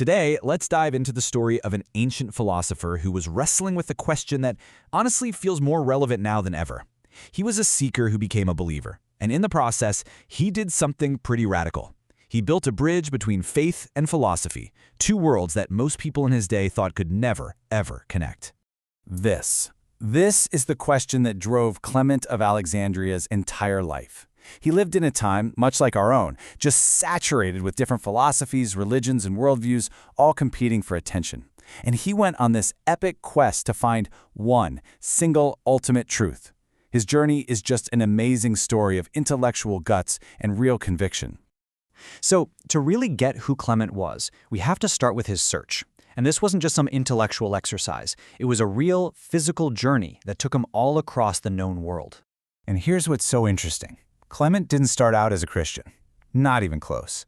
Today, let's dive into the story of an ancient philosopher who was wrestling with a question that honestly feels more relevant now than ever. He was a seeker who became a believer, and in the process, he did something pretty radical. He built a bridge between faith and philosophy, two worlds that most people in his day thought could never, ever connect. This is the question that drove Clement of Alexandria's entire life. He lived in a time, much like our own, just saturated with different philosophies, religions, and worldviews, all competing for attention. And he went on this epic quest to find one single ultimate truth. His journey is just an amazing story of intellectual guts and real conviction. So, to really get who Clement was, we have to start with his search. And this wasn't just some intellectual exercise. It was a real, physical journey that took him all across the known world. And here's what's so interesting. Clement didn't start out as a Christian. Not even close.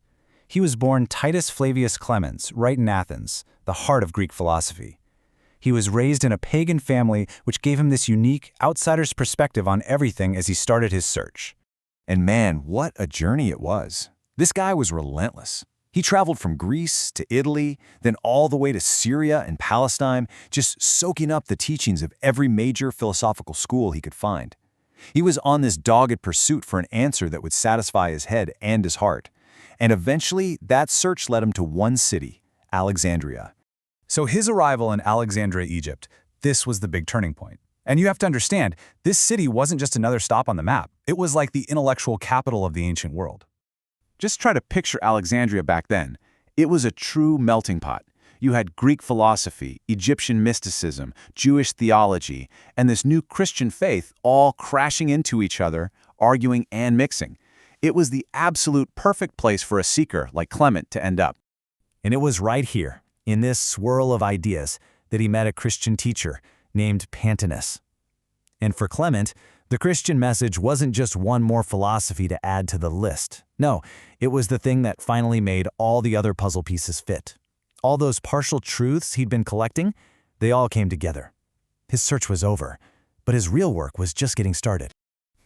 He was born Titus Flavius Clemens, right in Athens, the heart of Greek philosophy. He was raised in a pagan family, which gave him this unique, outsider's perspective on everything as he started his search. And man, what a journey it was. This guy was relentless. He traveled from Greece to Italy, then all the way to Syria and Palestine, just soaking up the teachings of every major philosophical school he could find. He was on this dogged pursuit for an answer that would satisfy his head and his heart. And eventually, that search led him to one city, Alexandria. So his arrival in Alexandria, Egypt, this was the big turning point. And you have to understand, this city wasn't just another stop on the map. It was like the intellectual capital of the ancient world. Just try to picture Alexandria back then. It was a true melting pot. You had Greek philosophy, Egyptian mysticism, Jewish theology, and this new Christian faith all crashing into each other, arguing and mixing. It was the absolute perfect place for a seeker like Clement to end up. And it was right here, in this swirl of ideas, that he met a Christian teacher named Pantaenus. And for Clement, the Christian message wasn't just one more philosophy to add to the list. No, it was the thing that finally made all the other puzzle pieces fit. All those partial truths he'd been collecting, they all came together. His search was over, but his real work was just getting started.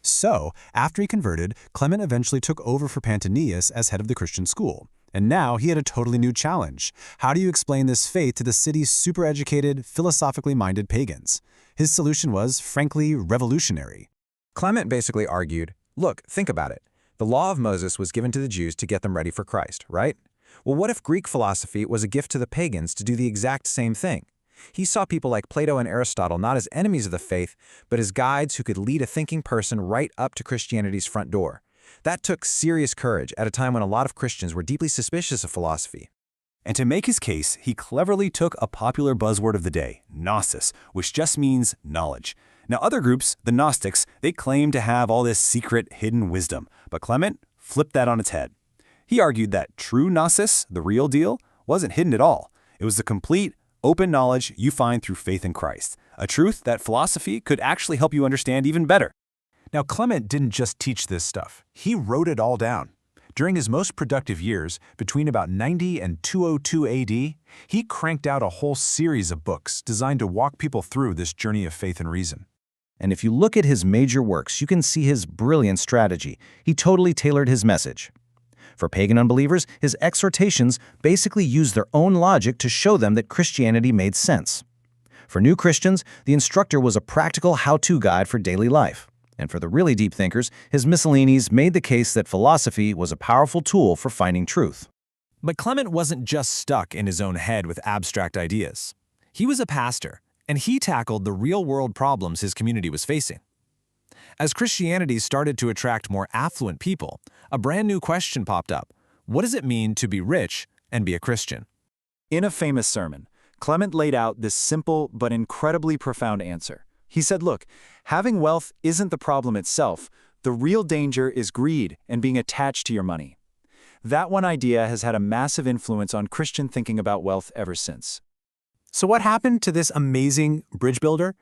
So, after he converted, Clement eventually took over for Pantaenus as head of the Christian school. And now he had a totally new challenge. How do you explain this faith to the city's super-educated, philosophically minded pagans? His solution was, frankly, revolutionary. Clement basically argued, look, think about it. The law of Moses was given to the Jews to get them ready for Christ, right? Well, what if Greek philosophy was a gift to the pagans to do the exact same thing? He saw people like Plato and Aristotle not as enemies of the faith, but as guides who could lead a thinking person right up to Christianity's front door. That took serious courage at a time when a lot of Christians were deeply suspicious of philosophy. And to make his case, he cleverly took a popular buzzword of the day, gnosis, which just means knowledge. Now, other groups, the Gnostics, they claim to have all this secret, hidden wisdom, but Clement flipped that on its head. He argued that true gnosis, the real deal, wasn't hidden at all. It was the complete, open knowledge you find through faith in Christ, a truth that philosophy could actually help you understand even better. Now, Clement didn't just teach this stuff. He wrote it all down. During his most productive years, between about 90 and 202 AD, he cranked out a whole series of books designed to walk people through this journey of faith and reason. And if you look at his major works, you can see his brilliant strategy. He totally tailored his message. For pagan unbelievers, his exhortations basically used their own logic to show them that Christianity made sense. For new Christians, the instructor was a practical how-to guide for daily life. And for the really deep thinkers, his miscellanies made the case that philosophy was a powerful tool for finding truth. But Clement wasn't just stuck in his own head with abstract ideas. He was a pastor, and he tackled the real-world problems his community was facing. As Christianity started to attract more affluent people, a brand new question popped up. What does it mean to be rich and be a Christian? In a famous sermon, Clement laid out this simple but incredibly profound answer. He said, look, having wealth isn't the problem itself. The real danger is greed and being attached to your money. That one idea has had a massive influence on Christian thinking about wealth ever since. So what happened to this amazing bridge builder?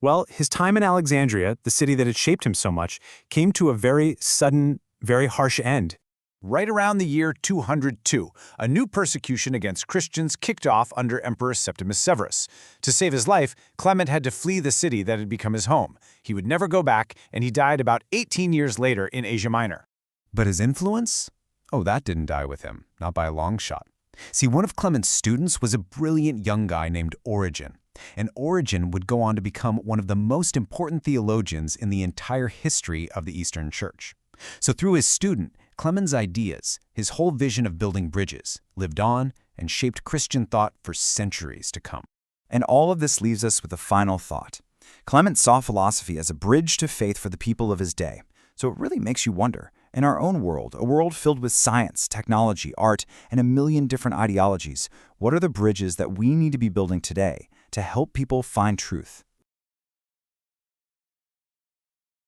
Well, his time in Alexandria, the city that had shaped him so much, came to a very sudden, very harsh end. Right around the year 202, a new persecution against Christians kicked off under Emperor Septimus Severus. To save his life, Clement had to flee the city that had become his home. He would never go back, and he died about 18 years later in Asia Minor. But his influence? Oh, that didn't die with him, not by a long shot. See, one of Clement's students was a brilliant young guy named Origen, and Origen would go on to become one of the most important theologians in the entire history of the Eastern Church. So through his student, Clement's ideas, his whole vision of building bridges, lived on and shaped Christian thought for centuries to come. And all of this leaves us with a final thought. Clement saw philosophy as a bridge to faith for the people of his day. So it really makes you wonder, in our own world, a world filled with science, technology, art, and a million different ideologies, what are the bridges that we need to be building today to help people find truth?